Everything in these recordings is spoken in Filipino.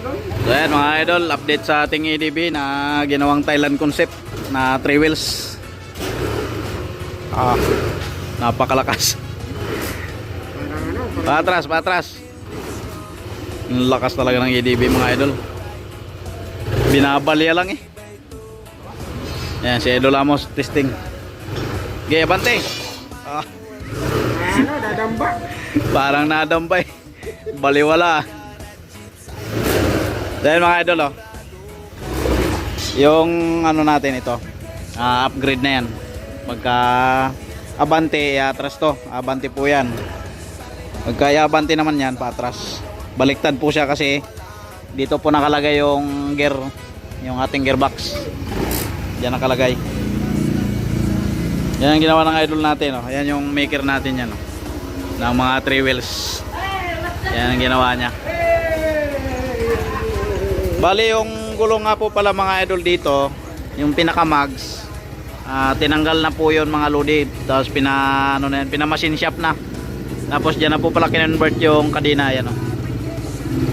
So ayan mga idol, update sa ating ADB na ginawang Thailand concept na 3 wheels. Napakalakas. Patras, patras. Ang lakas talaga ng ADB mga idol. Binabalya lang eh. Ayan si Idol Amos testing. Okay, abante. Dadamba. Parang nadamba eh. Baliwala. Dahil mga idol yung ano natin ito, upgrade na yan. Pagka abante, iatras to. Abante po yan. Pagka abante naman yan, patras. Baliktad po siya kasi dito po nakalagay yung gear, yung ating gearbox. Diyan nakalagay. Yan ang ginawa ng idol natin. Ayan yung maker natin yan. Ng mga 3 wheels. Yan ang ginawa niya. Bali yung gulong nga po pala mga idol dito, yung pinaka mags, tinanggal na po yun mga lodi. Tapos pinamachine shop na. Tapos dyan na po pala kinonvert yung kadena. Yan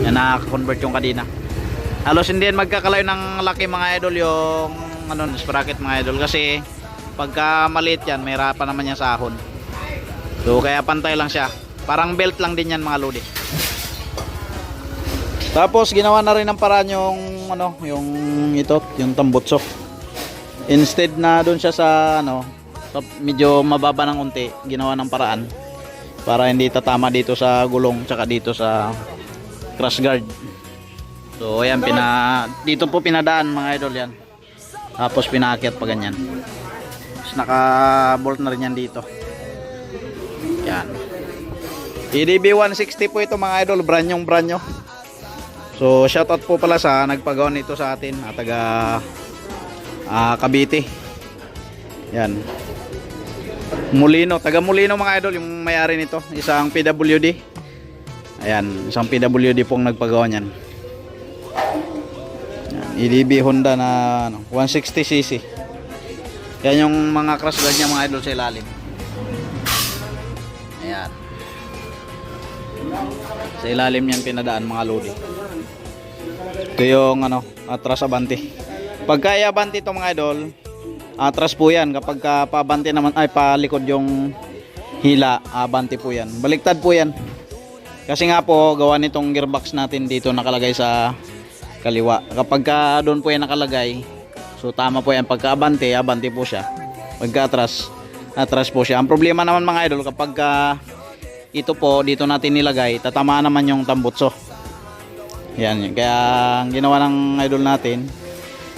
yan na-convert yung kadena. Halos hindi yan magkakalayo ng laki mga idol yung sprocket mga idol. Kasi pagka maliit yan, may hirapan naman yung sahon. So kaya pantay lang siya. Parang belt lang din yan mga lodi. Tapos ginawa na rin ng paraan yung yung tambutso. Instead na doon siya sa medyo mababa ng unti, ginawa ng paraan para hindi tatama dito sa gulong tsaka dito sa crash guard. So ayan, dito po pinadaan mga idol yan. Tapos pinaakyat pa ganyan. Tapos naka-bolt na rin yan dito. Yan. EDB 160 po ito mga idol, branyong branyo. So shoutout po pala sa nagpagawa nito sa atin, taga Cavite. Yan. Molino, taga Molino mga idol yung may-ari nito, isang PWD. Ayan, isang PWD pong nagpagawa niyan. Yan, EDB Honda na 160cc. Yan yung mga crash guard niya mga idol sa ilalim. Ayan. Sa ilalim niyan pinadaan mga lodi. Ito yung atras abante. Pagka abante ito mga idol, atras po yan. Kapag paabante naman, palikod yung hila, abante po yan. Baliktad po yan. Kasi nga po, gawa nitong gearbox natin dito nakalagay sa kaliwa. Kapag doon po yan nakalagay, so tama po yan. Pagka abante, abante po siya. Pagka atras, atras po siya. Ang problema naman mga idol, kapag ito po, dito natin nilagay, tatamaan naman yung tambutso. Yan, kaya ang ginawa ng idol natin,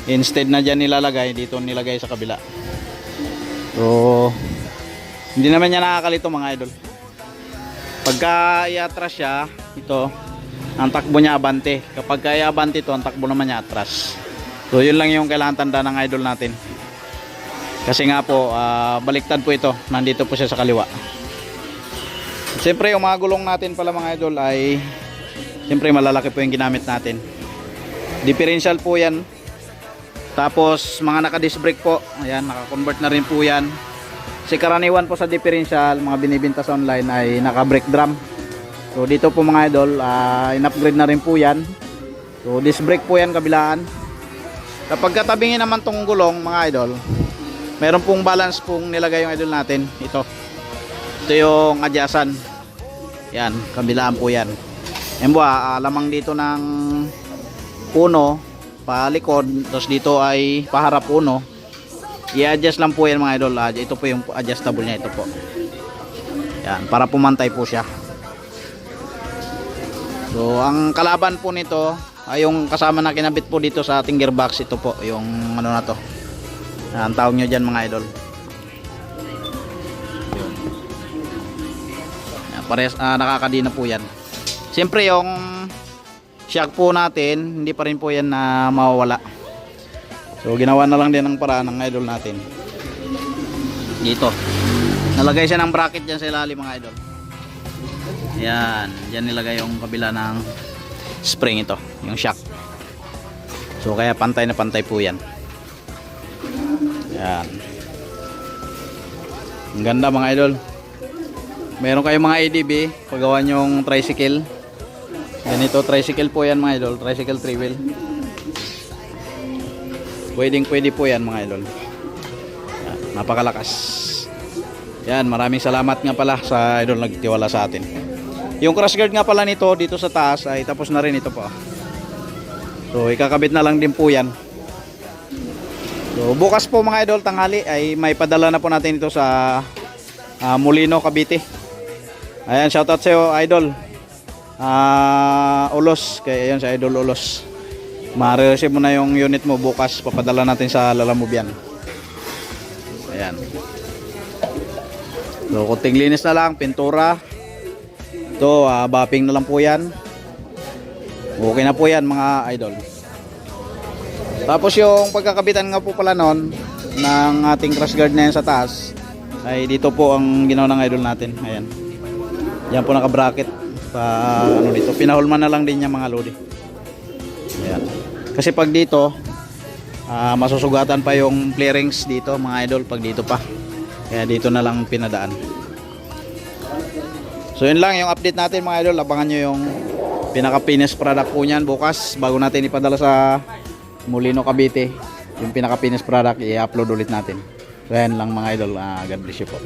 instead na dyan nilalagay, dito nilagay sa kabila. So hindi naman niya nakakalito mga idol. Pagka iatras siya, ito ang takbo niya abante. Kapag abante ito, ang takbo naman niya atras. So yun lang yung kailangan tanda ng idol natin. Kasi nga po, baliktad po ito. Nandito po siya sa kaliwa. Siyempre yung mga gulong natin pala mga idol ay siyempre malalaki po yung ginamit natin. Differential po yan. Tapos mga naka disc brake po, ayan, naka-convert na rin po yan. Si karaniwan po sa differential, mga binibenta sa online ay naka brake drum. So dito po mga idol, in-upgrade na rin po yan. So disc brake po yan kabilaan. Kapag katabingin naman tong gulong mga idol, meron pong balance pong nilagay yung idol natin. Ito yung adyasan. Yan, kabilaan po yan. Yan po, lamang dito ng puno palikod, tapos dito ay paharap puno. I-adjust lang po yan mga idol. Ito po yung adjustable niya, ito po. Yan, para pumantay po siya. So ang kalaban po nito ay yung kasama na kinabit po dito sa ating gearbox. Ito po yung na to. Ang tawag nyo dyan mga idol. Yan, parehas, nakakadina po yan. Siyempre yung shock po natin, hindi pa rin po yan na mawawala. So ginawa na lang din ng paraan ng idol natin. Dito. Nalagay siya ng bracket dyan sa ilalim mga idol. Yan. Dyan nilagay yung kabila ng spring ito. Yung shock. So kaya pantay na pantay po yan. Yan. Ang ganda mga idol. Meron kayong mga ADB, paggawa nyong tricycle. Ganito, tricycle po yan mga idol. Tricycle 3-wheel. Pwede po yan mga idol. Yan, napakalakas. Yan, maraming salamat nga pala sa idol nagtiwala sa atin. Yung crash guard nga pala nito dito sa taas ay tapos na rin ito po. So ikakabit na lang din po yan. So bukas po mga idol tanghali ay may padala na po natin ito sa Molino, Cavite. Ayan, shoutout sa iyo idol. Ulos, kaya ayan sa idol Ulos. Ma-receive mo na yung unit mo bukas, papadala natin sa Lalamubian. Ayan. So kunting linis na lang, pintura. Ito, bapping na lang po yan. Okay na po yan mga idol. Tapos yung pagkakabitan nga po pala nun ng ating crash guard na yan sa taas ay dito po ang ginawa ng idol natin. Ayan. Yan po naka-bracket pa ano dito. Pinahulman na lang din niya mga lodi. Ayan. Kasi pag dito masusugatan pa yung clearings dito mga idol pag dito pa. Kaya dito na lang pinadaan. So yun lang yung update natin mga idol. Abangan nyo yung pinaka-finish product po nyan bukas bago natin ipadala sa Molino, Cavite. Yung pinaka-finish product i-upload ulit natin. So yan lang mga idol. God bless you po.